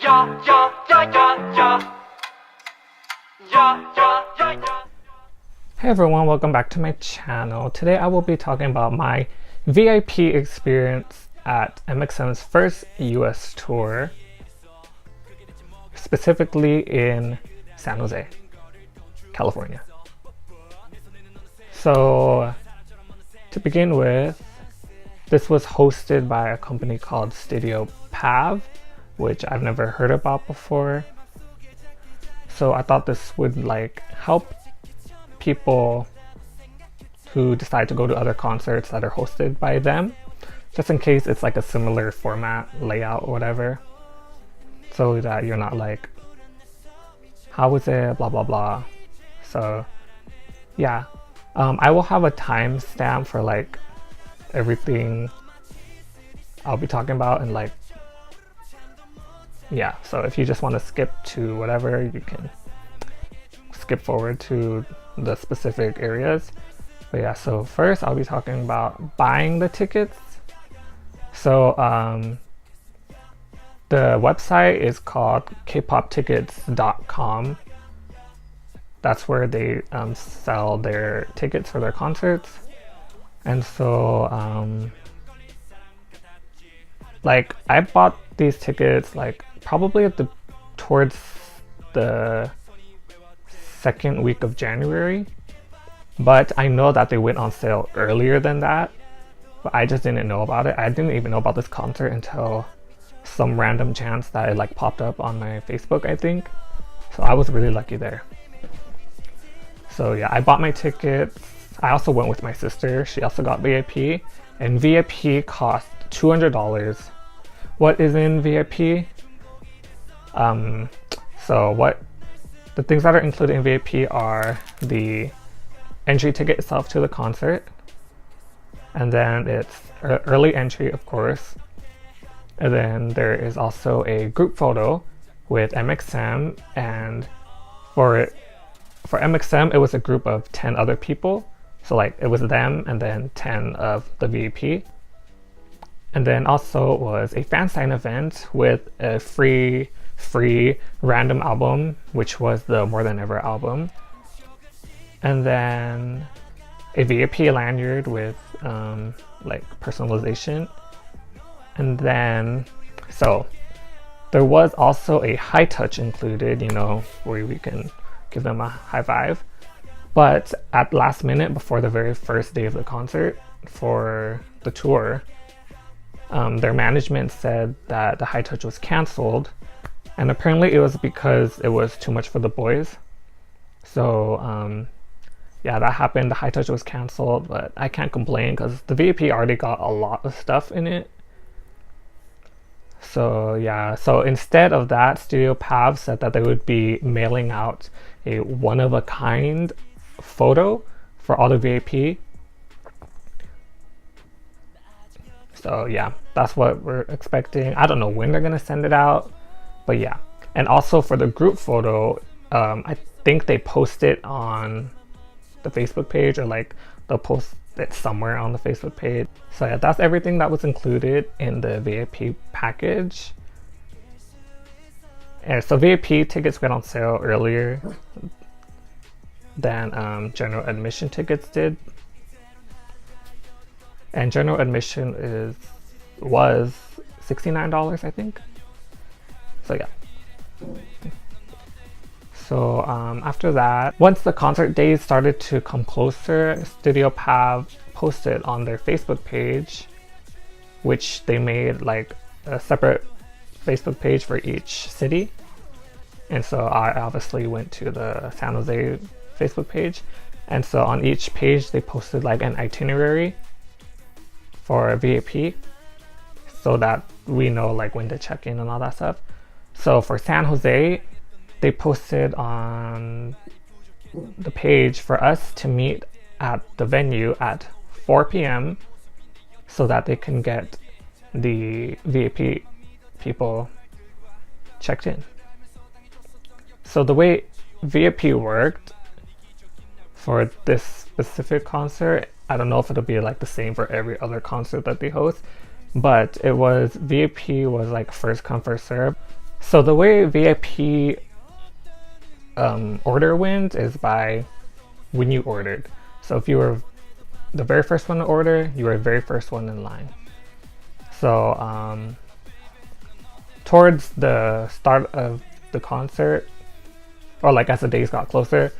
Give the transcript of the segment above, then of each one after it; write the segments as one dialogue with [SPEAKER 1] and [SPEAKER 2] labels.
[SPEAKER 1] Hey everyone, welcome back to my channel. Today I will be talking about my VIP experience at MXM's first US tour, specifically in San Jose, California. So to begin with, this was hosted by a company called Studio PAV, which I've never heard about before. So I thought this would help people who decide to go to other concerts that are hosted by them, just in case it's like a similar format, layout, or whatever, so that you're not like, how was it, blah blah blah. So yeah, I will have a timestamp for like everything I'll be talking about, and like, yeah, so if you just want to skip to whatever, you can skip forward to the specific areas. But yeah, so first I'll be talking about buying the tickets. So the website is called kpoptickets.com. That's where they sell their tickets for their concerts. And so like I bought these tickets like probably towards the second week of January, but I know that they went on sale earlier than that, but I just didn't know about it. I didn't even know about this concert until some random chance that it like popped up on my Facebook, I think. So I was really lucky there. So yeah, I bought my tickets. I also went with my sister. She also got VIP, and VIP cost $200. What is in VIP? So the things that are included in VIP are the entry ticket itself to the concert, and then it's early entry, of course, and then there is also a group photo with MXM, and for MXM it was a group of 10 other people, so like it was them and then 10 of the VIP. And then also was a fan sign event with a free random album, which was the More Than Ever album. And then a VIP lanyard with like personalization. And then, so there was also a high touch included, you know, where we can give them a high five. But at last minute, before the very first day of the concert for the tour, their management said that the high touch was canceled, and apparently it was because it was too much for the boys. So yeah, that happened. The high touch was canceled, but I can't complain because the VIP already got a lot of stuff in it. So yeah, so instead of that, Studio PAV said that they would be mailing out a one-of-a-kind photo for all the VIP. So yeah, that's what we're expecting. I don't know when they're gonna send it out, but yeah. And also for the group photo, I think they post it on the Facebook page, or like they'll post it somewhere on the Facebook page. So yeah, that's everything that was included in the VIP package. And so VIP tickets went on sale earlier than general admission tickets did. And general admission was $69, I think. So yeah. So after that, once the concert days started to come closer, Studio PAV posted on their Facebook page, which they made like a separate Facebook page for each city. And so I obviously went to the San Jose Facebook page. And so on each page, they posted like an itinerary for VIP, so that we know like when to check in and all that stuff. So for San Jose, they posted on the page for us to meet at the venue at 4 p.m. so that they can get the VIP people checked in. So the way VIP worked for this specific concert, I don't know if it'll be like the same for every other concert that they host, but it was VIP was like first come first serve. So the way VIP order wins is by when you ordered. So if you were the very first one to order, you were the very first one in line. So towards the start of the concert, or like as the days got closer,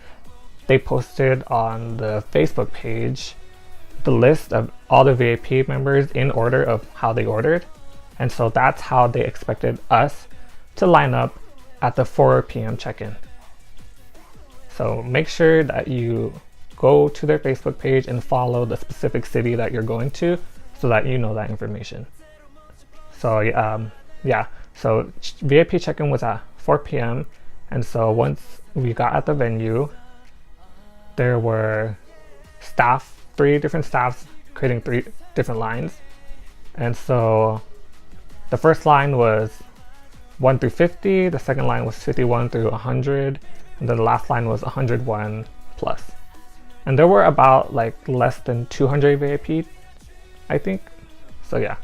[SPEAKER 1] they posted on the Facebook page the list of all the VIP members in order of how they ordered. And so that's how they expected us to line up at the 4 p.m. check-in. So make sure that you go to their Facebook page and follow the specific city that you're going to so that you know that information. So yeah, so VIP check-in was at 4 p.m. And so once we got at the venue, there were staff, 3 different staffs creating 3 different lines. And so the first line was 1 through 50, the second line was 51 through 100, and then the last line was 101 plus. And there were about like less than 200 VIP, I think. So yeah,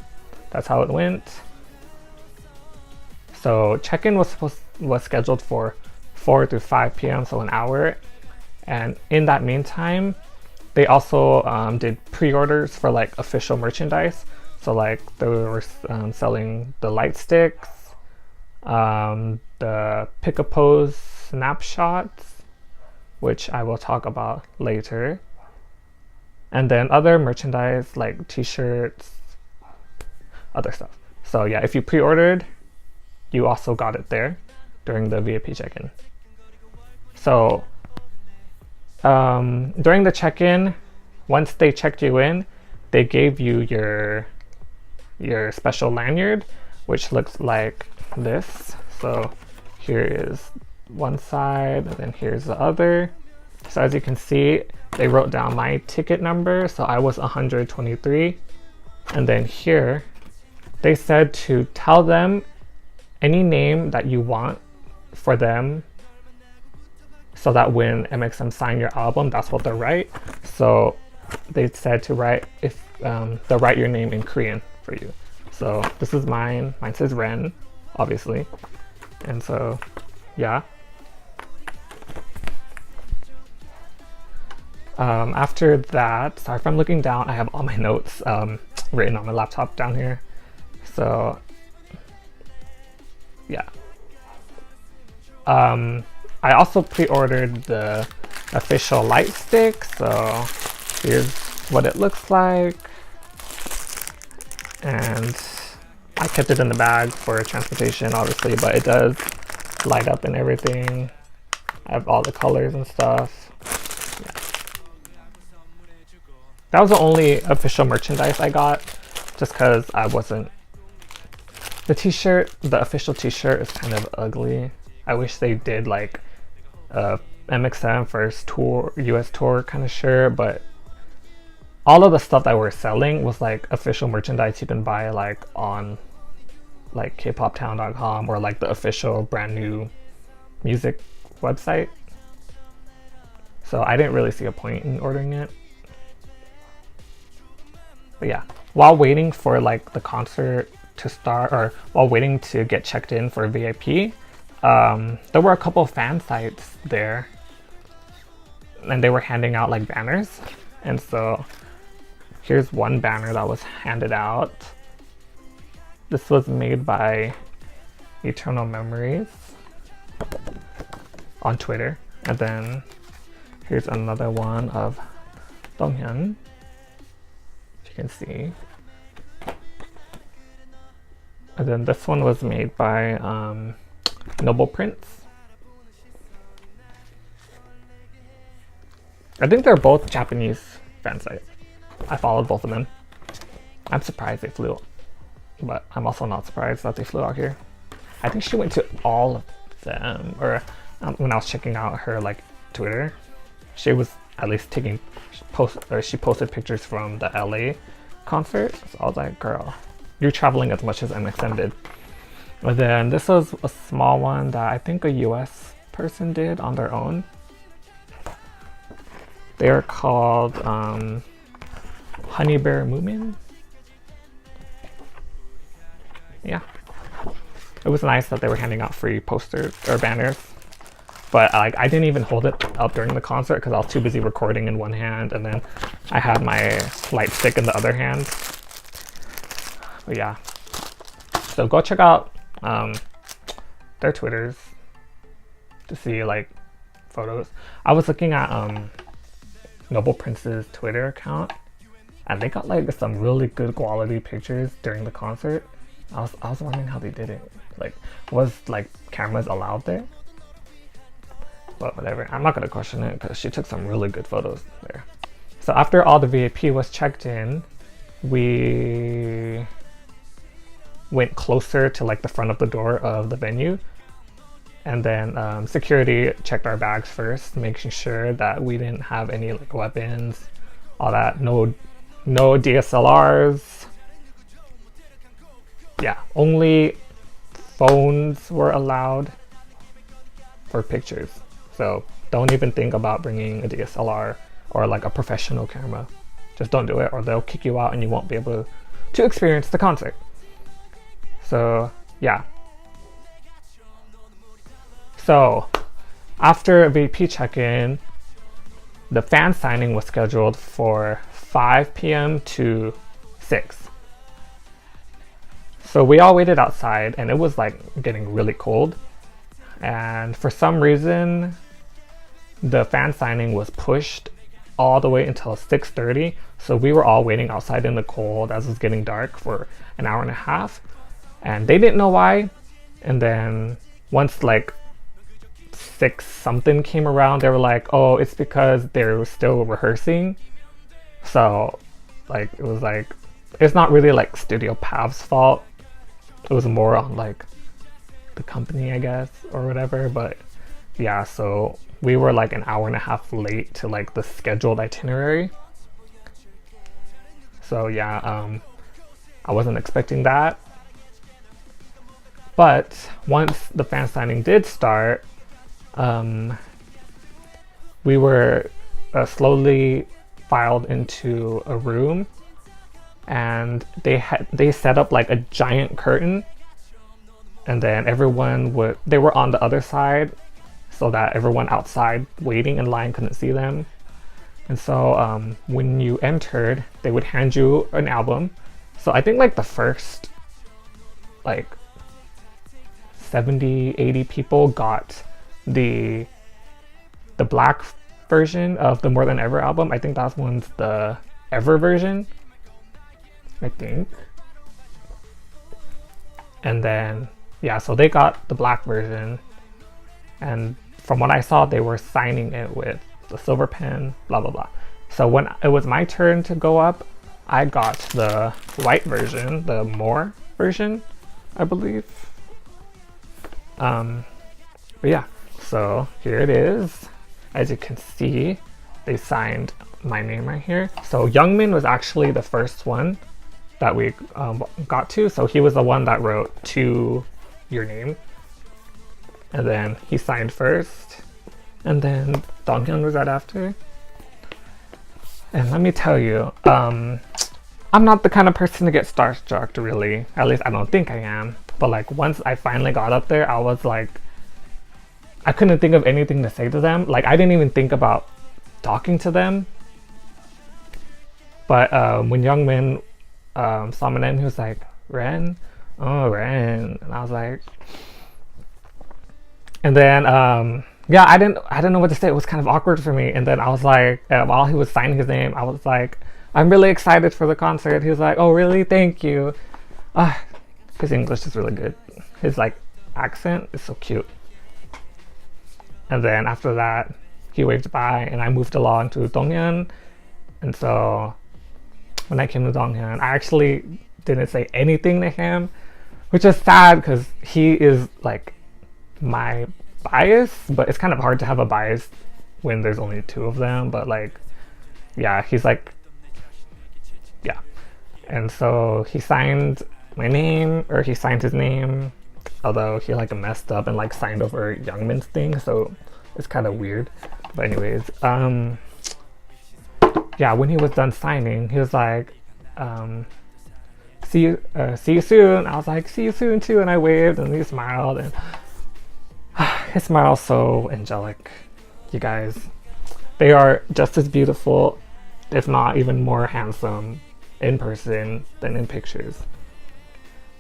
[SPEAKER 1] that's how it went. So check-in was scheduled for 4 to 5 p.m., so an hour. And in that meantime, they also did pre-orders for like official merchandise. So like they were selling the light sticks, the pick a pose snapshots, which I will talk about later, and then other merchandise like t-shirts, other stuff. So yeah, if you pre-ordered, you also got it there during the VIP check-in. So during the check-in, once they checked you in, they gave you your special lanyard, which looks like this. So here is one side, and then here's the other. So as you can see, they wrote down my ticket number, so I was 123. And then here, they said to tell them any name that you want for them, so that when MXM sign your album, that's what they'll write. So they said to write, if they'll write your name in Korean for you. So this is mine. Mine says Ren, obviously. And so, yeah. After that, sorry if I'm looking down, I have all my notes written on my laptop down here. So, yeah. I also pre-ordered the official light stick, so here's what it looks like. And I kept it in the bag for transportation, obviously, but it does light up and everything. I have all the colors and stuff. Yeah. That was the only official merchandise I got, just because I wasn't... The t-shirt, the official t-shirt is kind of ugly. I wish they did like a MXM first tour, US tour kind of shirt, but all of the stuff that we're selling was like official merchandise you can buy like on like kpoptown.com or like the official brand new music website. So I didn't really see a point in ordering it. But yeah, while waiting for like the concert to start, or while waiting to get checked in for VIP, there were a couple of fan sites there, and they were handing out like banners. And so here's one banner that was handed out. This was made by Eternal Memories on Twitter. And then here's another one of Donghyun, if you can see. And then this one was made by Noble Prince. I think they're both Japanese fan sites. I followed both of them. I'm surprised they flew, but I'm also not surprised that they flew out here. I think she went to all of them, or when I was checking out her like Twitter, she was at least taking she posted pictures from the LA concert. So I was like, girl, you're traveling as much as MXM did. But then this was a small one that I think a US person did on their own. They are called Honey Bear Moomin. Yeah. It it was nice that they were handing out free posters or banners. But like I didn't even hold it up during the concert because I was too busy recording in one hand, and then I had my light stick in the other hand. But yeah, so go check out their Twitters to see like photos. I was looking at Noble Prince's Twitter account, and they got like some really good quality pictures during the concert. I was wondering how they did it. Like, was like cameras allowed there? But whatever, I'm not gonna question it because she took some really good photos there. So after all the VIP was checked in, we went closer to like the front of the door of the venue, and then security checked our bags first, making sure that we didn't have any like weapons, all that. No DSLRs. Yeah, only phones were allowed for pictures. So don't even think about bringing a DSLR or like a professional camera. Just don't do it, or they'll kick you out and you won't be able to experience the concert. So yeah. So after a VIP check-in, the fan signing was scheduled for 5 p.m. to 6. So we all waited outside, and it was like getting really cold. And for some reason, the fan signing was pushed all the way until 6:30. So we were all waiting outside in the cold as it was getting dark for an hour and a half. And they didn't know why. And then once like 6 something came around, they were like, oh, it's because they're still rehearsing. So like it was like, it's not really like Studio PAV's fault. It was more on like the company, I guess, or whatever. But yeah, so we were like an hour and a half late to like the scheduled itinerary. So yeah, I wasn't expecting that. But once the fan signing did start, we were slowly filed into a room, and they set up like a giant curtain, and then they were on the other side so that everyone outside waiting in line couldn't see them. And so when you entered, they would hand you an album. So I think like the first like 70, 80 people got the black version of the More Than Ever album. I think that one's the Ever version, I think. And then yeah, so they got the black version, and from what I saw, they were signing it with the silver pen, blah blah blah. So when it was my turn to go up, I got the white version, the More version, I believe. But yeah, so here it is. As you can see, they signed my name right here. So Youngmin was actually the first one that we got to. So he was the one that wrote to your name. And then he signed first. And then Donghyun was right after. And let me tell you, I'm not the kind of person to get starstruck, really. At least I don't think I am. But like once I finally got up there, I was like, I couldn't think of anything to say to them. Like I didn't even think about talking to them. But when Youngmin saw my name, he was like, Ren? Oh, Ren. And I was like, and then yeah, I didn't know what to say. It was kind of awkward for me. And then I was like, while he was signing his name, I was like, I'm really excited for the concert. He was like, oh really? Thank you. His English is really good. His like accent is so cute. And then after that, he waved bye, and I moved along to Donghyun. And so when I came to Donghyun, I actually didn't say anything to him, which is sad because he is like my bias, but it's kind of hard to have a bias when there's only 2 of them. But like, yeah, he's like, yeah. And so he signed my name, or he signed his name, although he like messed up and like signed over Youngmin's thing, so it's kind of weird. But anyways, yeah, when he was done signing, he was like, see you soon. I was like, see you soon too, and I waved and he smiled, and his smile is so angelic. You guys, they are just as beautiful, if not even more handsome in person than in pictures.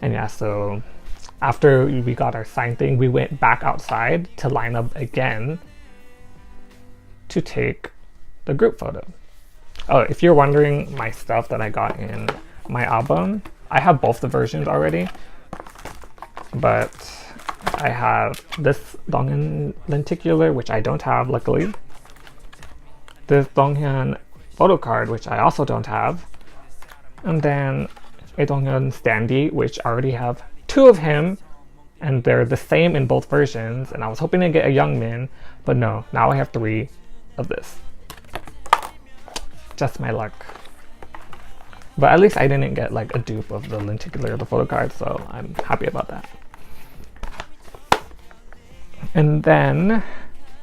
[SPEAKER 1] And yeah, so after we got our sign thing, we went back outside to line up again to take the group photo. Oh, if you're wondering my stuff that I got in my album, I have both the versions already, but I have this Donghyun lenticular, which I don't have, luckily. This Donghyun photo card, which I also don't have. And then a Donghyun standee, which I already have 2 of him, and they're the same in both versions. And I was hoping to get a Youngmin, but no, now I have 3 of this. Just my luck. But at least I didn't get like a dupe of the lenticular or the photo card, so I'm happy about that. And then,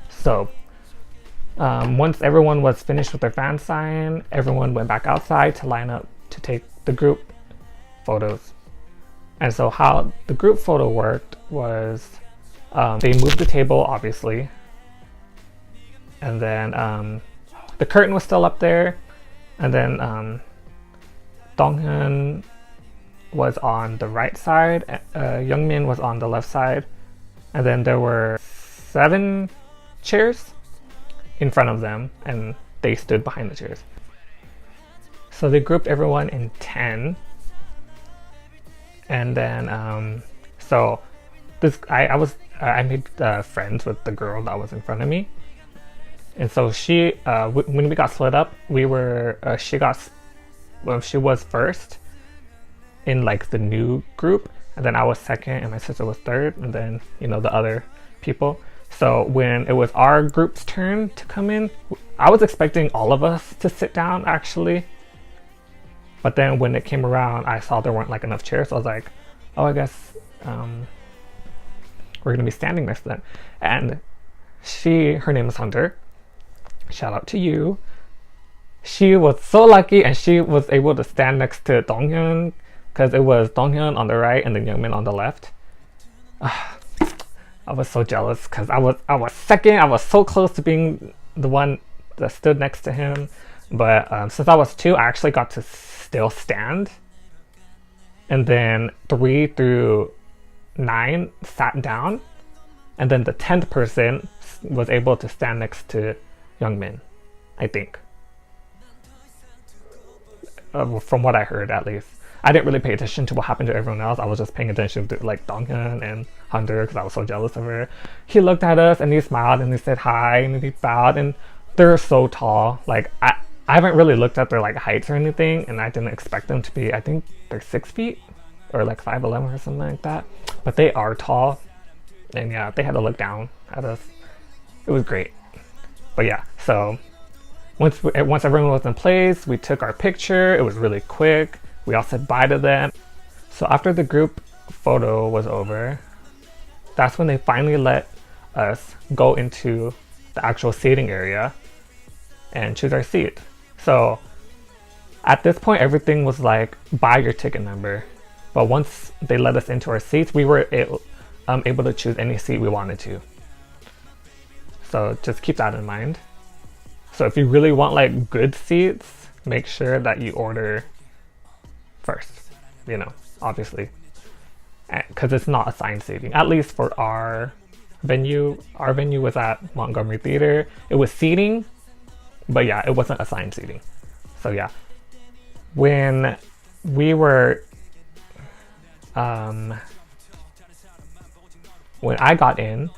[SPEAKER 1] so once everyone was finished with their fan sign, everyone went back outside to line up to take the group photos. And so how the group photo worked was they moved the table, obviously, and then the curtain was still up there, and then Donghyun was on the right side, Youngmin was on the left side, and then there were 7 chairs in front of them, and they stood behind the chairs. So they grouped everyone in 10, and then so this I made friends with the girl that was in front of me, and so she when we got split up, we were she was first in like the new group, and then I was second and my sister was third, and then the other people. So when it was our group's turn to come in, I was expecting all of us to sit down actually, but then when it came around, I saw there weren't like enough chairs, so I was like, oh, I guess we're gonna be standing next to them. And her name is Hunter, shout out to you. She was so lucky, and she was able to stand next to Donghyun, because it was Donghyun on the right and then Youngmin on the left. I was so jealous because I was second. I was so close to being the one that stood next to him, but since I was 2, I actually got to still stand. And then 3 through 9 sat down, and then the 10th person was able to stand next to Youngmin, I think. From what I heard, at least. I didn't really pay attention to what happened to everyone else. I was just paying attention to like Donghyun and Hunter because I was so jealous of her. He looked at us and he smiled and he said hi and he bowed, and they're so tall. Like I haven't really looked at their like heights or anything, and I didn't expect them to be. I think they're 6 feet or like 5'11" or something like that. But they are tall, and yeah, they had to look down at us. It was great. But yeah, so once everyone was in place, we took our picture. It was really quick. We all said bye to them. So after the group photo was over, that's when they finally let us go into the actual seating area and choose our seat. So at this point, everything was like, buy your ticket number. But once they let us into our seats, we were able to choose any seat we wanted to. So just keep that in mind. So if you really want like good seats, make sure that you order first, obviously, because it's not assigned seating. At least for our venue was at Montgomery Theater. It was seating, but yeah, it wasn't assigned seating. So yeah, when we were when I got in,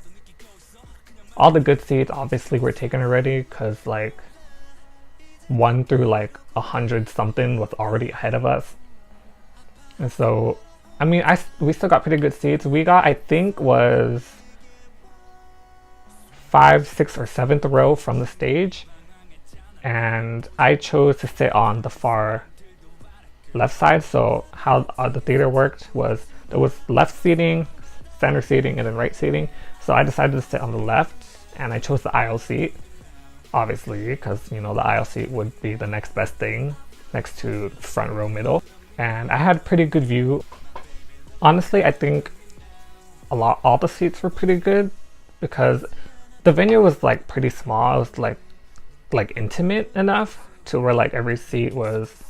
[SPEAKER 1] all the good seats obviously were taken already, because like 1 through like 100 something was already ahead of us. And so, I mean, we still got pretty good seats. We got, I think, was 5th, 6th, or 7th row from the stage, and I chose to sit on the far left side. So how the theater worked was there was left seating, center seating, and then right seating. So I decided to sit on the left, and I chose the aisle seat, obviously, because the aisle seat would be the next best thing next to front row middle. and I had pretty good view. Honestly, I think all the seats were pretty good because the venue was like pretty small. It was like intimate enough to where like every seat was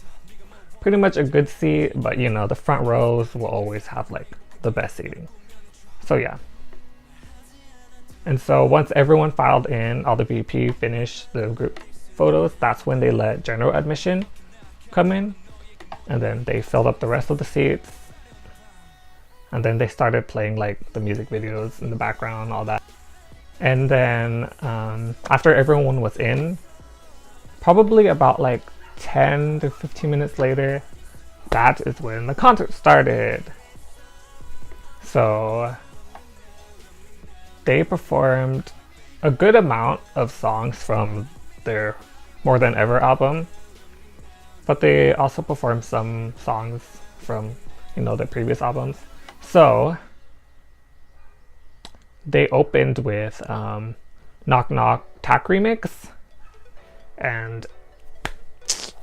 [SPEAKER 1] pretty much a good seat, but you know, the front rows will always have like the best seating. So yeah. And so once everyone filed in, all the VIP finished the group photos, that's when they let general admission come in, and then they filled up the rest of the seats, and then they started playing like the music videos in the background, all that. And then after everyone was in, probably about like 10 to 15 minutes later, that is when the concert started. So they performed a good amount of songs from their More Than Ever album, but they also performed some songs from, you know, their previous albums. So they opened with Knock Knock Tak Remix, and it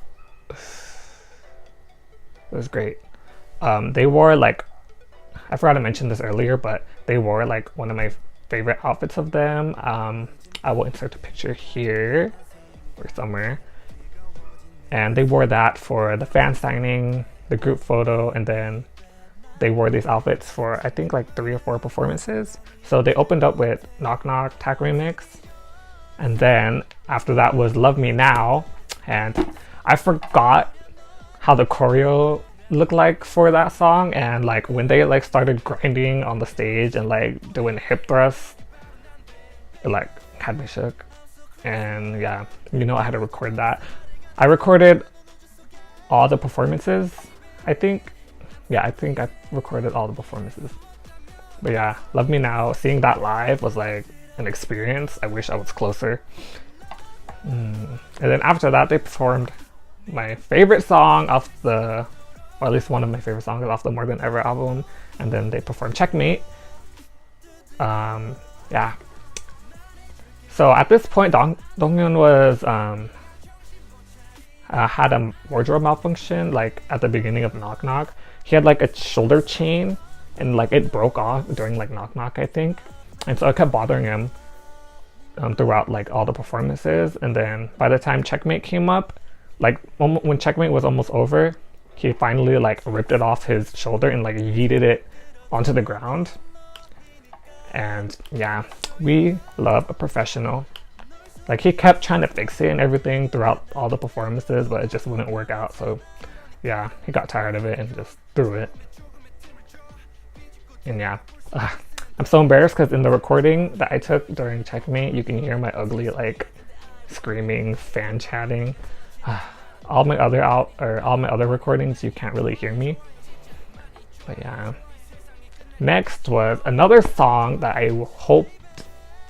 [SPEAKER 1] was great. They wore like, I forgot to mention this earlier, but they wore like one of my favorite outfits of them. I will insert a picture here or somewhere. And they wore that for the fan signing, the group photo, and then they wore these outfits for I think like 3 or 4 performances. So they opened up with Knock Knock Tak Remix, and then after that was Love Me Now, and I forgot how the choreo looked like for that song, and like when they like started grinding on the stage and like doing hip thrusts, it like had me shook. And yeah, you know, I had to record that. I recorded all the performances, I think. Yeah, I think I recorded all the performances. But yeah, Love Me Now, seeing that live was like an experience. I wish I was closer. And then after that, they performed my favorite song off the, or at least one of my favorite songs off the More Than Ever album. And then they performed Checkmate. Yeah. So at this point, Donghyun was had a wardrobe malfunction like at the beginning of Knock Knock. He had like a shoulder chain and like it broke off during like Knock Knock, I think. And so it kept bothering him throughout like all the performances. And then by the time Checkmate came up, like when Checkmate was almost over, he finally like ripped it off his shoulder and like yeeted it onto the ground. And yeah, we love a professional. Like he kept trying to fix it and everything throughout all the performances, but it just wouldn't work out. So yeah, he got tired of it and just threw it. And yeah, I'm so embarrassed because in the recording that I took during Checkmate, you can hear my ugly like screaming, fan chatting. All my other recordings, you can't really hear me. But yeah. Next was another song that I hoped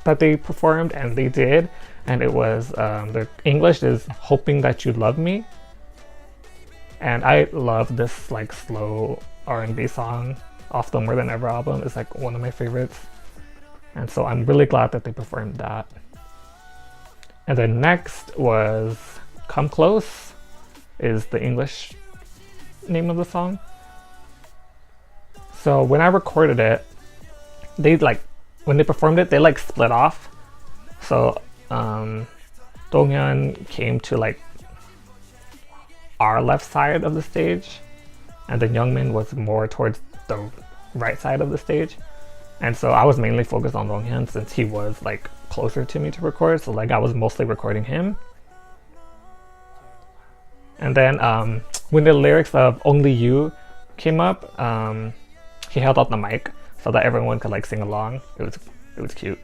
[SPEAKER 1] that they performed, and they did. And it was, the English is Hoping That You Love Me. And I love this like slow R&B song off the More Than Ever album. It's like one of my favorites. And so I'm really glad that they performed that. And then next was Come Close, is the English name of the song. So when I recorded it, they like, when they performed it, they like split off. So Donghyun came to like our left side of the stage, and then Youngmin was more towards the right side of the stage. And so I was mainly focused on Donghyun since he was like closer to me to record. So like I was mostly recording him. And then when the lyrics of Only You came up, he held out the mic so that everyone could like sing along. It was cute.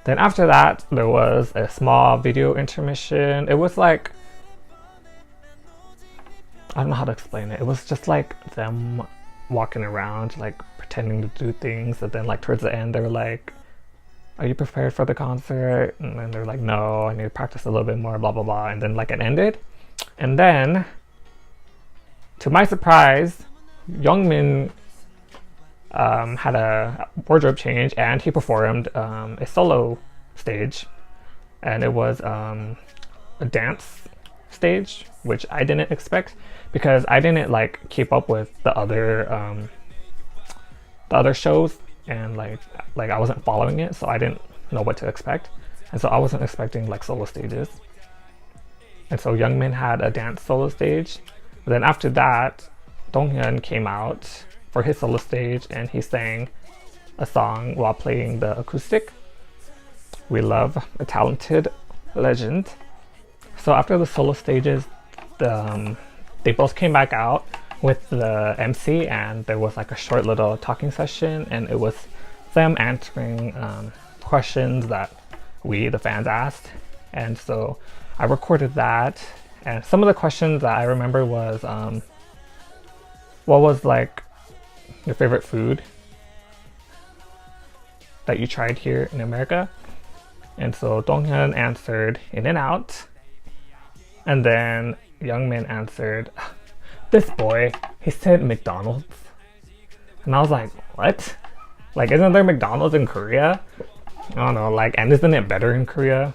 [SPEAKER 1] Then after that, there was a small video intermission. It was like, I don't know how to explain it. It was just like them walking around, like pretending to do things. And then like towards the end, they were like, "Are you prepared for the concert?" And then they're like, "No, I need to practice a little bit more, blah, blah, blah." And then like it ended. And then, to my surprise, Youngmin had a wardrobe change and he performed a solo stage, and it was a dance stage, which I didn't expect because I didn't like keep up with the other shows, and like I wasn't following it, so I didn't know what to expect, and so I wasn't expecting like solo stages. And so Youngmin had a dance solo stage. But then after that, Donghyun came out for his solo stage and he sang a song while playing the acoustic. We love a talented legend. So after the solo stages, they both came back out with the MC, and there was like a short little talking session, and it was them answering questions that we, the fans, asked. And so I recorded that, and some of the questions that I remember was, what was like your favorite food that you tried here in America? And so Donghyun answered In-N-Out, and then Youngmin answered, this boy, he said McDonald's. And I was like, what? Like, isn't there McDonald's in Korea? I don't know, like, and isn't it better in Korea?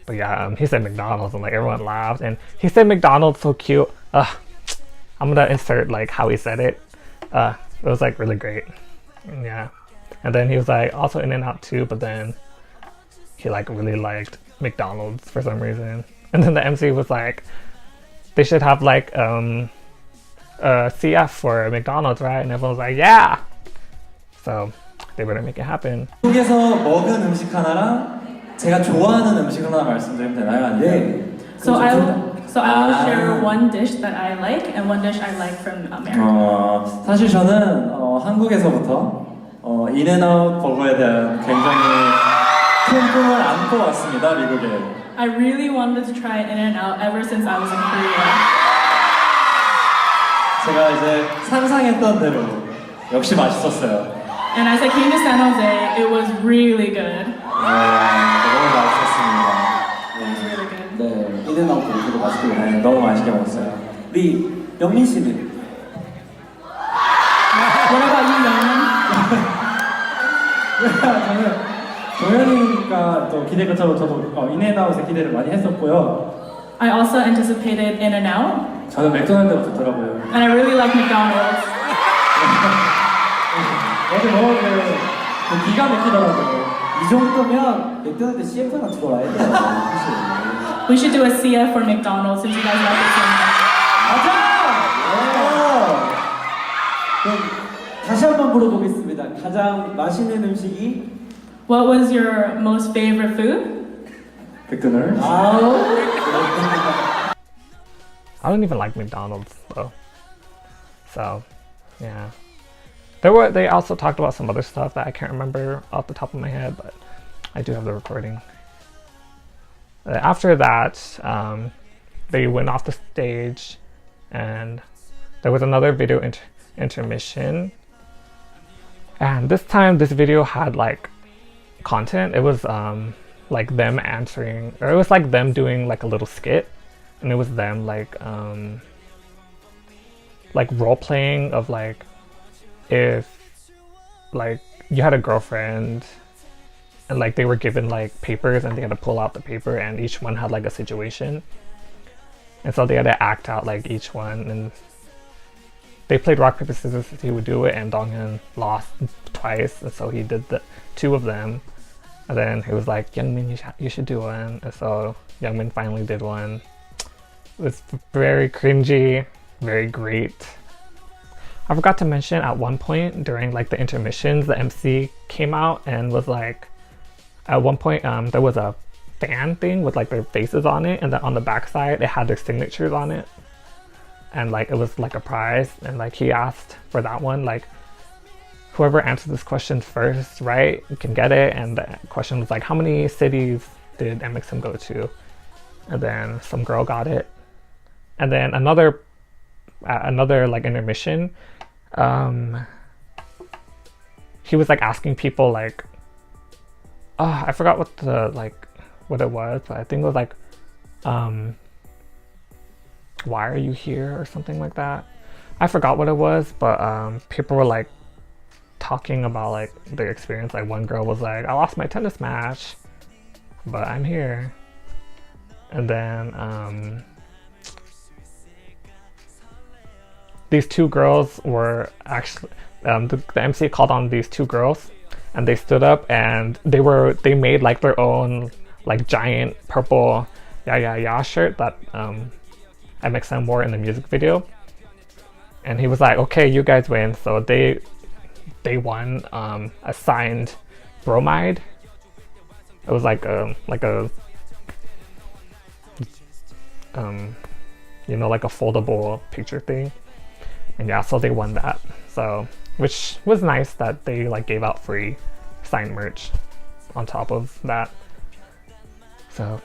[SPEAKER 1] But yeah, he said McDonald's, and like everyone laughed, and he said McDonald's so cute. I'm gonna insert like how he said it. It was like really great. And, yeah, and then he was like also In-N-Out too, but then he like really liked McDonald's for some reason. And then the MC was like, they should have like a CF for McDonald's, right? And everyone was like, yeah. So they better make it happen.
[SPEAKER 2] 한국에서 먹은 음식 하나랑 제가 좋아하는 음식 하나 말씀드리면 되나요? 아니면
[SPEAKER 3] So I will share one dish that I like and one dish I like from America.
[SPEAKER 2] 사실 저는 한국에서부터 인앤아웃 버거에 대한 굉장히 큰 꿈을 안고 왔습니다, 미국에.
[SPEAKER 3] I really wanted to try In-N-Out ever since I was in Korea.
[SPEAKER 2] 제가 이제 상상했던 대로 역시 맛있었어요.
[SPEAKER 3] And as I came to San Jose, it was really good.
[SPEAKER 2] 너무 맛있었습니다.
[SPEAKER 3] It was really good.
[SPEAKER 2] 네, 인앤아웃도 되게 맛있게 먹었어요. 네, 너무 맛있게 먹었어요. 우리 영민 씨는?
[SPEAKER 3] What about you, Youngmin?
[SPEAKER 2] 저는 도현이가 또 기대가처럼 저도 인앤아웃에 기대를 많이 했었고요.
[SPEAKER 3] I also anticipated In-N-Out.
[SPEAKER 2] 저는 맥도날드가 좋더라고요.
[SPEAKER 3] And I really like McDonald's.
[SPEAKER 2] 어제 먹었는데 기가 막히더라고요. 이 정도면 맥도날드 CF가 들어와야 돼요.
[SPEAKER 3] We should do a CF for McDonald's since you guys like it so much.
[SPEAKER 2] 맞아! 그럼 다시 한번 물어보겠습니다. 가장 맛있는 음식이?
[SPEAKER 3] What was your most favorite food?
[SPEAKER 2] 맥도날드.
[SPEAKER 1] I don't even like McDonald's though. So, yeah. They also talked about some other stuff that I can't remember off the top of my head, but I do have the recording. After that, they went off the stage, and there was another video intermission. And this time, this video had like content. It was like them answering, or it was like them doing like a little skit, and it was them like role playing of like, if like you had a girlfriend and like they were given like papers and they had to pull out the paper, and each one had like a situation, and so they had to act out like each one, and they played rock paper scissors. He would do it, and Donghyun lost twice, and so he did the two of them, and then he was like, Youngmin, you should do one, and so Youngmin finally did one. It was very cringy, very great. I forgot to mention at one point during like the intermissions, the MC came out and was like, at one point there was a fan thing with like their faces on it, and then on the back side it had their signatures on it, and like it was like a prize, and like he asked for that one, like whoever answered this question first, right, can get it. And the question was like, how many cities did MXM go to? And then some girl got it. And then another like intermission, he was like asking people like, I forgot what it was, but I think it was like, why are you here or something like that. I forgot what it was, but people were like talking about like their experience. Like one girl was like, I lost my tennis match, but I'm here. And then these two girls were actually the MC called on these two girls, and they stood up and they made like their own like giant purple yeah yeah yeah shirt that MXM wore in the music video. And he was like, okay, you guys win. So they won a signed bromide. It was like a you know, like a foldable picture thing. And yeah, so they won that. So, which was nice that they like gave out free signed merch on top of that. So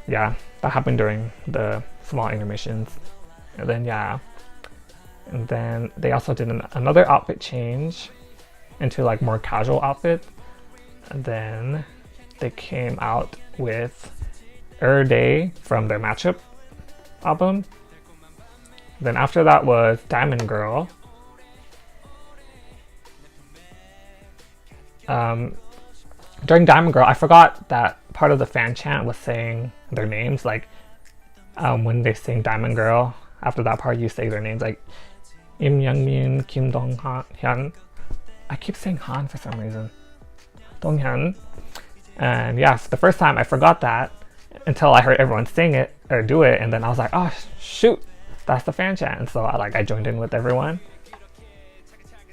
[SPEAKER 1] yeah, that happened during the small intermissions. And then yeah, and then they also did another outfit change into like more casual outfit. And then they came out with Day from their Matchup album. Then after that was Diamond Girl. During Diamond Girl, I forgot that part of the fan chant was saying their names. Like when they sing Diamond Girl, after that part you say their names, like Im Youngmin, Kim Dong Hyun. I keep saying Han for some reason. Dong Hyun. And yes, the first time I forgot that until I heard everyone sing it or do it, and then I was like, oh shoot, that's the fan chant. And so I joined in with everyone.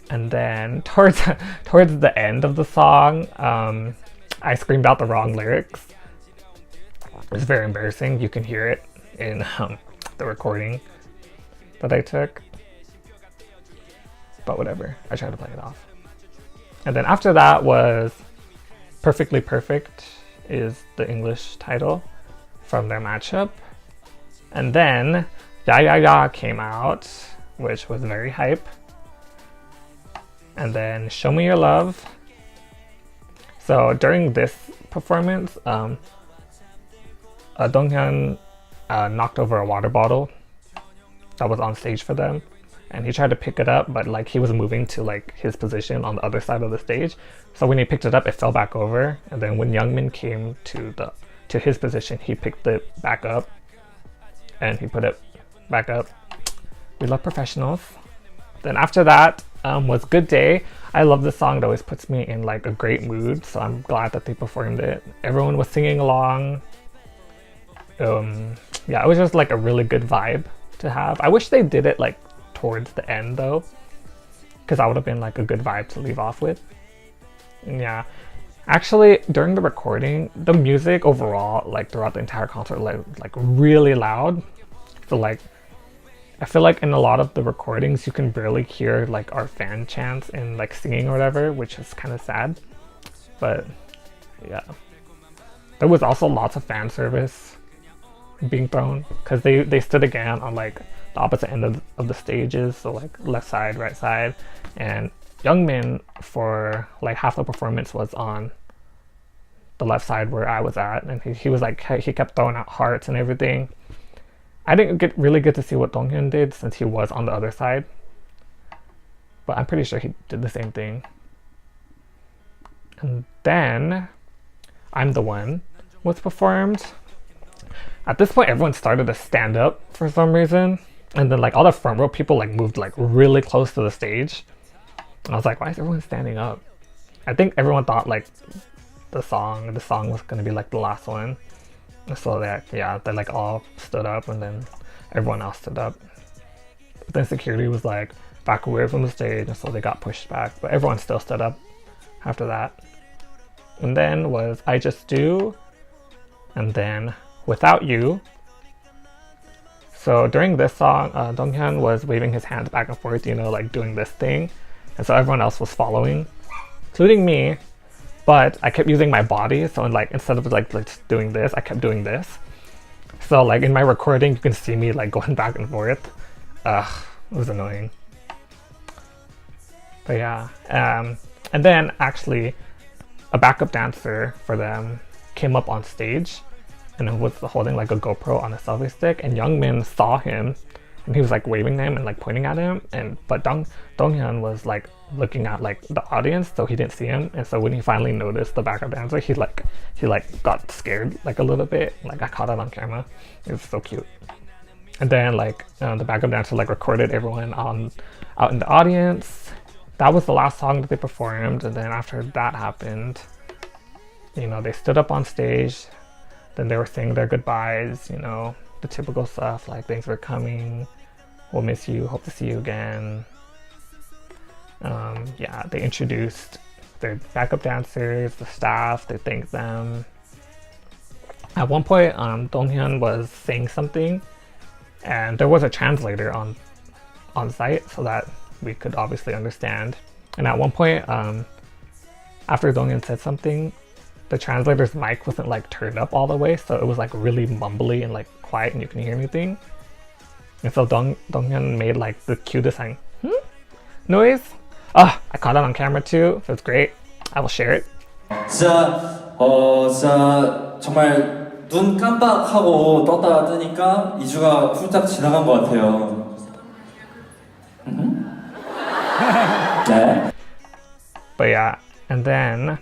[SPEAKER 1] And then towards the end of the song, I screamed out the wrong lyrics. It's very embarrassing. You can hear it in the recording that I took. But whatever, I tried to play it off. And then after that was Perfectly Perfect is the English title from their Matchup. And then Ya Ya Ya came out, which was very hype. And then Show Me Your Love. So during this performance, Donghyun knocked over a water bottle that was on stage for them, and he tried to pick it up, but like he was moving to like his position on the other side of the stage. So when he picked it up, it fell back over. And then when Youngmin came to his position, he picked it back up and he put it back up. We love professionals. Then after that was Good Day. I love this song. It always puts me in like a great mood, so I'm glad that they performed it. Everyone was singing along. Yeah, it was just like a really good vibe to have. I wish they did it like towards the end though, because that would have been like a good vibe to leave off with. And yeah, actually during the recording, the music overall, like throughout the entire concert, like really loud. So like I feel like in a lot of the recordings you can barely hear like our fan chants and like singing or whatever, which is kind of sad. But yeah, there was also lots of fan service being thrown because they stood again on like the opposite end of the stages, so like left side, right side. And Youngmin for like half the performance was on the left side where I was at, and he was like, he kept throwing out hearts and everything. I didn't really get to see what Donghyun did since he was on the other side, but I'm pretty sure he did the same thing. And then I'm the One was performed. At this point, everyone started to stand up for some reason, and then like all the front row people like moved like really close to the stage. And I was like, why is everyone standing up? I think everyone thought like the song was gonna be like the last one. So they like all stood up, and then everyone else stood up. But then security was like back away from the stage, and so they got pushed back. But everyone still stood up after that. And then was I Just Do, and then Without You. So during this song, Donghyun was waving his hands back and forth, you know, like doing this thing. And so everyone else was following, including me. But I kept using my body, so like instead of like doing this, I kept doing this. So like in my recording, you can see me like going back and forth. It was annoying. But yeah, and then actually a backup dancer for them came up on stage and was holding like a GoPro on a selfie stick, and Youngmin saw him and he was like waving to him and like pointing at him, and but Donghyun was like looking at like the audience, so he didn't see him. And so when he finally noticed the backup dancer, he got scared like a little bit. Like I caught it on camera. It was so cute. And then like the backup dancer like recorded everyone out in the audience. That was the last song that they performed. And then after that happened, you know, they stood up on stage. Then they were saying their goodbyes, you know, the typical stuff like thanks for coming, we'll miss you, hope to see you again. Yeah, they introduced their backup dancers, the staff, they thanked them. At one point, Donghyun was saying something, and there was a translator on site so that we could obviously understand. And at one point, after Donghyun said something, the translator's mic wasn't like turned up all the way, so it was like really mumbly and like quiet and you couldn't hear anything. And so Donghyun made like the cutest like noise. I caught it on camera too, so it's great. I will share it.
[SPEAKER 2] 진짜 정말 눈 깜빡하고 떴다가 뜨니까 2주가 훌쩍 지나간 것 같아요. 네.
[SPEAKER 1] But yeah, and then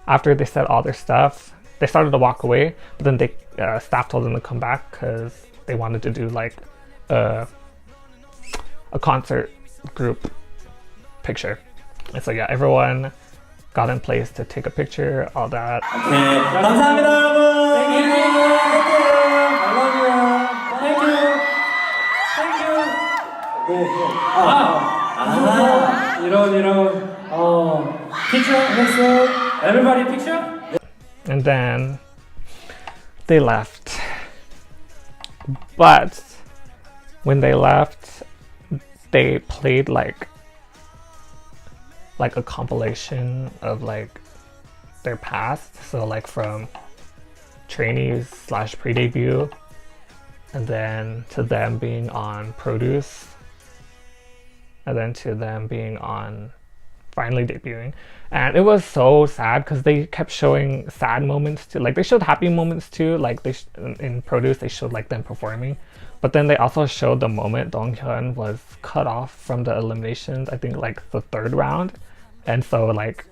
[SPEAKER 1] after they said all their stuff, they started to walk away, but then they staff told them to come back because they wanted to do like a concert group picture. And so yeah, everyone got in place to take a picture, all that.
[SPEAKER 2] 네, 감사합니다 여러분. Thank you. I love you. Thank you. Thank you. 이런. Picture, next. Everybody picture?
[SPEAKER 1] And then they left. But when they left, they played like a compilation of like their past. So like from trainees / pre-debut, and then to them being on Produce, and then to them being on finally debuting. And it was so sad because they kept showing sad moments too. Like they showed happy moments too. Like in Produce they showed like them performing, but then they also showed the moment Donghyun was cut off from the eliminations, I think like the 3rd round. And so like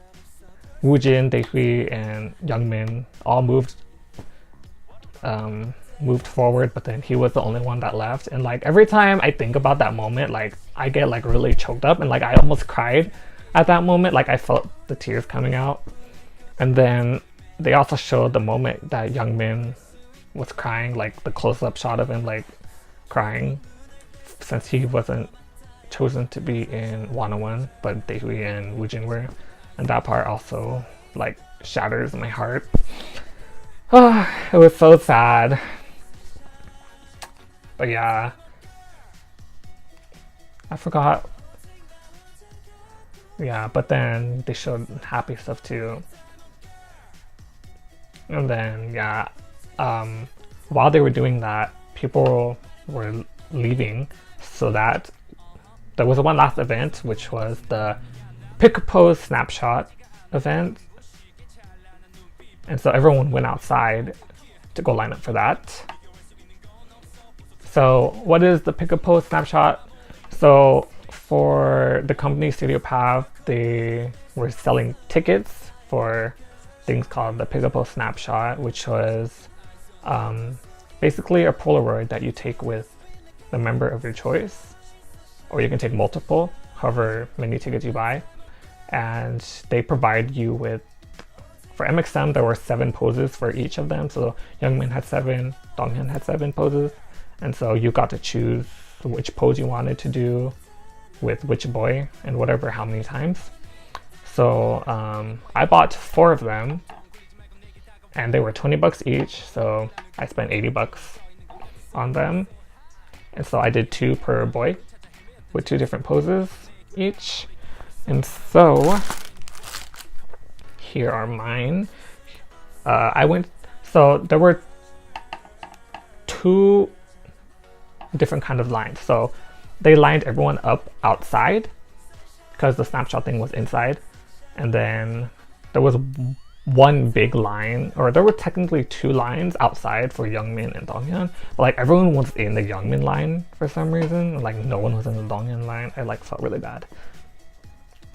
[SPEAKER 1] Woojin, Daehui, and Youngmin all moved forward, but then he was the only one that left. And like every time I think about that moment, like I get like really choked up, and like I almost cried at that moment. Like I felt the tears coming out. And then they also showed the moment that Youngmin was crying, like the close-up shot of him like crying, since he wasn't chosen to be in 101, but Daehui and Woojin were. And that part also like shatters my heart. It was so sad. But yeah, I forgot. Yeah, but then they showed happy stuff too. And then yeah, while they were doing that, people were leaving, so that there was one last event, which was the Pick a Pose snapshot event. And so everyone went outside to go line up for that. So what is the Pick a Pose snapshot? So for the company Studio PAV, they were selling tickets for things called the Pick a Pose snapshot, which was basically a Polaroid that you take with the member of your choice, or you can take multiple, however many tickets you buy. And they provide you with, for MXM there were 7 poses for each of them. So Youngmin had 7, Donghyun had 7 poses, and so you got to choose which pose you wanted to do with which boy and whatever, how many times. So I bought 4 of them, and they were $20 each, so I spent $80 on them. And so I did 2 per boy with 2 different poses each. And so here are mine. So there were 2 different kind of lines. So they lined everyone up outside because the snapshot thing was inside. And then there was one big line, or there were technically two lines outside for Youngmin and Donghyun, but like everyone was in the Youngmin line for some reason, like no one was in the Donghyun line. I like felt really bad.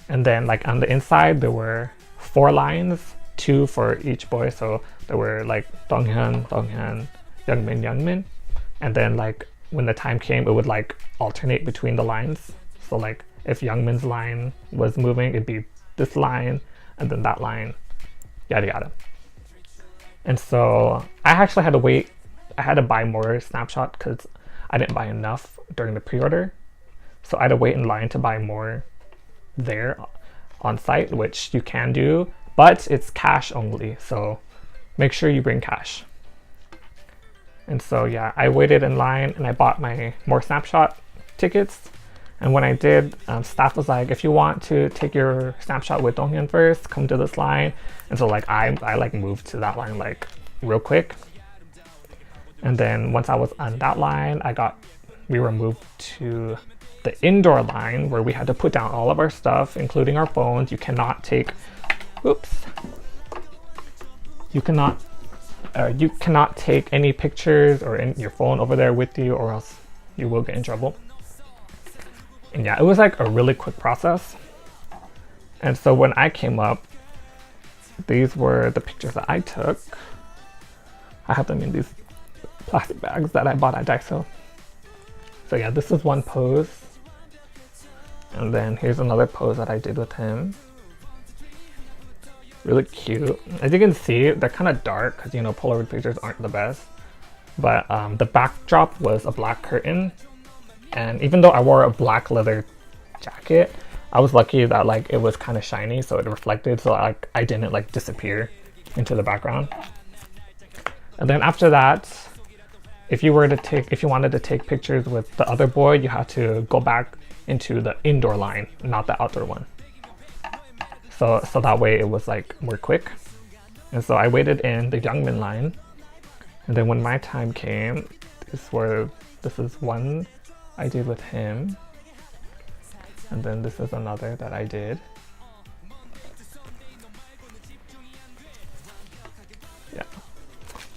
[SPEAKER 1] And then like on the inside there were 4 lines, 2 for each boy, so there were like Donghyun, Donghyun, Youngmin, Youngmin, and then like when the time came it would like alternate between the lines. So like if Youngmin's line was moving, it'd be this line and then that line, yada yada. And so I actually had to wait. I had to buy more snapshot because I didn't buy enough during the pre-order, so I had to wait in line to buy more there on site, which you can do, but it's cash only, so make sure you bring cash. And so yeah, I waited in line and I bought my more snapshot tickets. And when I did, staff was like, if you want to take your snapshot with Donghyun first, come to this line. And so like I like moved to that line like real quick. And then once I was on that line, we were moved to the indoor line where we had to put down all of our stuff, including our phones. You cannot take, you cannot take any pictures or your phone over there with you, or else you will get in trouble. And yeah, it was like a really quick process. And so when I came up, these were the pictures that I took. I have them in these plastic bags that I bought at Daiso. So yeah, this is one pose. And then here's another pose that I did with him. Really cute. As you can see, they're kind of dark because, you know, Polaroid pictures aren't the best. But the backdrop was a black curtain. And even though I wore a black leather jacket, I was lucky that like it was kind of shiny, so it reflected, so like I didn't like disappear into the background. And then after that, if you wanted to take pictures with the other boy, you had to go back into the indoor line, not the outdoor one. So that way it was like more quick. And so I waited in the Youngmin line, and then when my time came, this is one I did with him, and then this is another that I did. Yeah,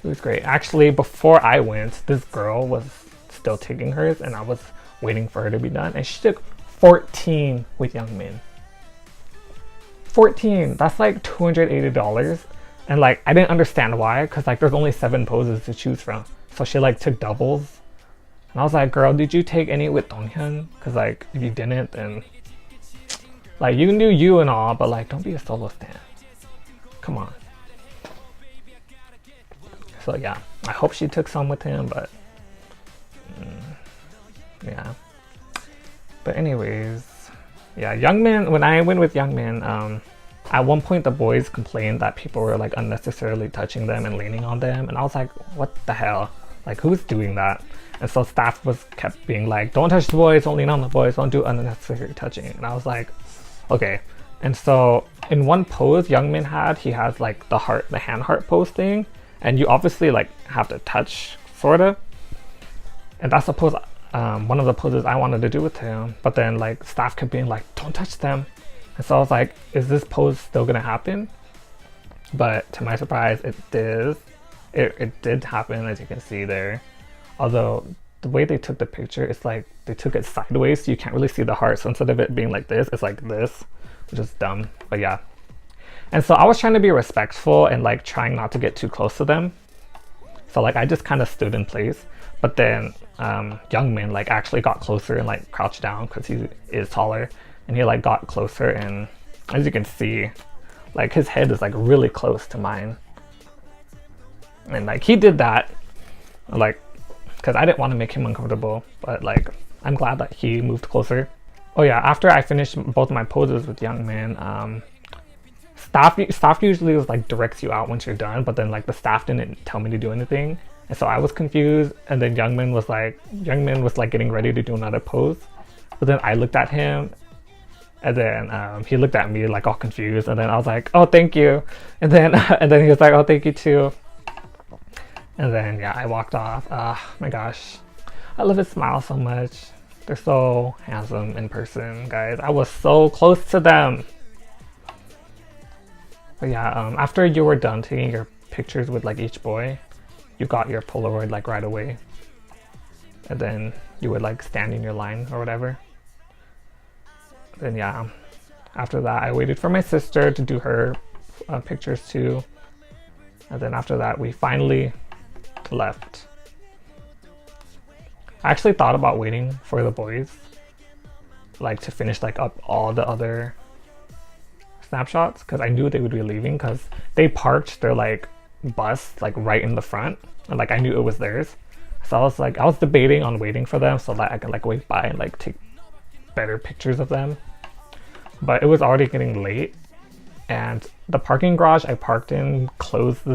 [SPEAKER 1] it was great. Actually, before I went, this girl was still taking hers, and I was waiting for her to be done, and she took 14 with Youngmin. 14! That's like $280, and like I didn't understand why, because like there's only 7 poses to choose from, so she like took doubles. And I was like, girl, did you take any with Donghyun? Because like, if you didn't, then like you can do you and all, but like don't be a solo stan. Come on. So yeah, I hope she took some with him, but yeah. But anyways, yeah, Youngmin, when I went with Youngmin, at one point the boys complained that people were like unnecessarily touching them and leaning on them, and I was like, what the hell? Like, who's doing that? And so staff kept being like, don't touch the boys, don't lean on the boys, don't do unnecessary touching. And I was like, okay. And so in one pose Youngmin he has like the hand heart pose thing, and you obviously like have to touch, sorta. And that's the pose, one of the poses I wanted to do with him. But then like staff kept being like, don't touch them. And so I was like, is this pose still gonna happen? But to my surprise, it did. It did happen, as you can see there. Although the way they took the picture, it's like they took it sideways, so you can't really see the heart. So instead of it being like this, it's like this, which is dumb, but yeah. And so I was trying to be respectful and like trying not to get too close to them. So like I just kind of stood in place. But then Youngmin like actually got closer and like crouched down because he is taller, and he like got closer, and as you can see, like his head is like really close to mine. And like he did that, like, because I didn't want to make him uncomfortable, but like I'm glad that he moved closer. Oh yeah, after I finished both my poses with Youngmin, staff usually was like directs you out once you're done, but then like the staff didn't tell me to do anything, and so I was confused. And then Youngmin was like getting ready to do another pose, but then I looked at him, and then he looked at me like all confused, and then I was like, oh thank you, and then he was like, oh thank you too. And then yeah, I walked off. My gosh, I love his smile so much. They're so handsome in person, guys. I was so close to them. But yeah, after you were done taking your pictures with like each boy, you got your Polaroid like right away. And then you would like stand in your line or whatever. Then yeah, after that I waited for my sister to do her pictures too. And then after that we finally left. I actually thought about waiting for the boys like to finish like up all the other snapshots because I knew they would be leaving because they parked their like bus like right in the front and like I knew it was theirs. So I was debating on waiting for them so that I could like wait by and like take better pictures of them. But it was already getting late and the parking garage I parked in closed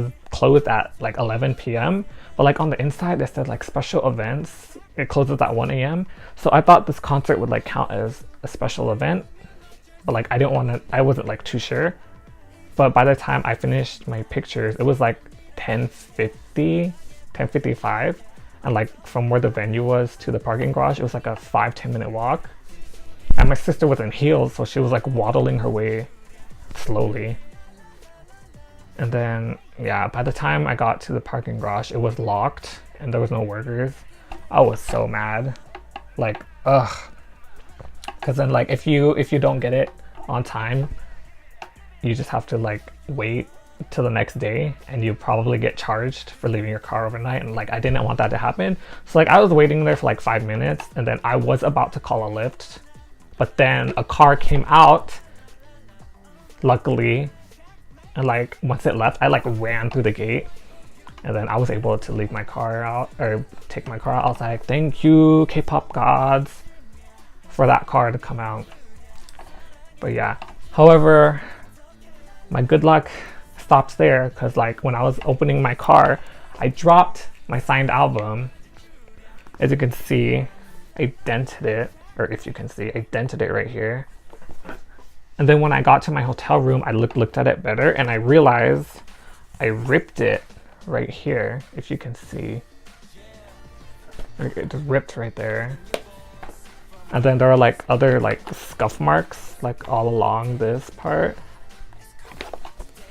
[SPEAKER 1] at like 11 p.m. But like on the inside it said like special events, it closes at 1 a.m. So I thought this concert would like count as a special event. But like I wasn't like too sure. But by the time I finished my pictures, it was like 10:50, 10:55. And like from where the venue was to the parking garage, it was like a 5-10 minute walk. And my sister was in heels, so she was like waddling her way slowly. And then yeah, by the time I got to the parking garage, it was locked and there was no workers. I was so mad. Like, ugh. Because then like if you don't get it on time, you just have to like wait till the next day and you probably get charged for leaving your car overnight, and like I didn't want that to happen. So like I was waiting there for like 5 minutes and then I was about to call a Lyft, but then a car came out luckily, and like once it left I like ran through the gate and then I was able to leave my car out or take my car out. I was like, thank you K-pop gods for that car to come out. But yeah, however, my good luck stops there because like when I was opening my car, I dropped my signed album. As you can see, I dented it, or if you can see, I dented it right here. And then when I got to my hotel room, I looked at it better and I realized I ripped it right here, if you can see. It just ripped right there. And then there are like other like scuff marks like all along this part.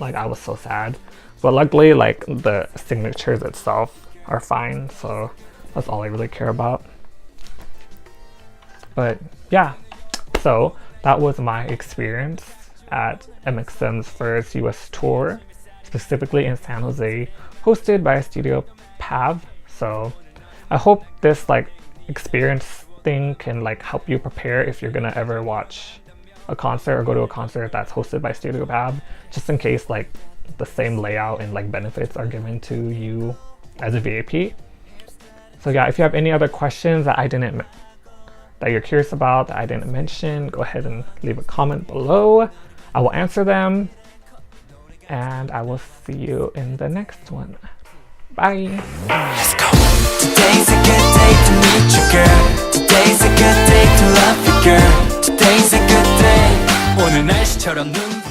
[SPEAKER 1] Like I was so sad. But luckily like the signatures itself are fine, so that's all I really care about. But yeah, so that was my experience at MXM's first US tour, specifically in San Jose, hosted by Studio PAV. So I hope this like experience thing can like help you prepare if you're gonna ever watch a concert or go to a concert that's hosted by Studio PAV, just in case like the same layout and like benefits are given to you as a VIP. So yeah, if you have any other questions that that you're curious about that I didn't mention, go ahead and leave a comment below. I will answer them, and I will see you in the next one. Bye.
[SPEAKER 4] Let's go. Today's a good day to meet you, girl. Today's a good day to love you, girl. Today's a good day. 오늘 날씨처럼 눈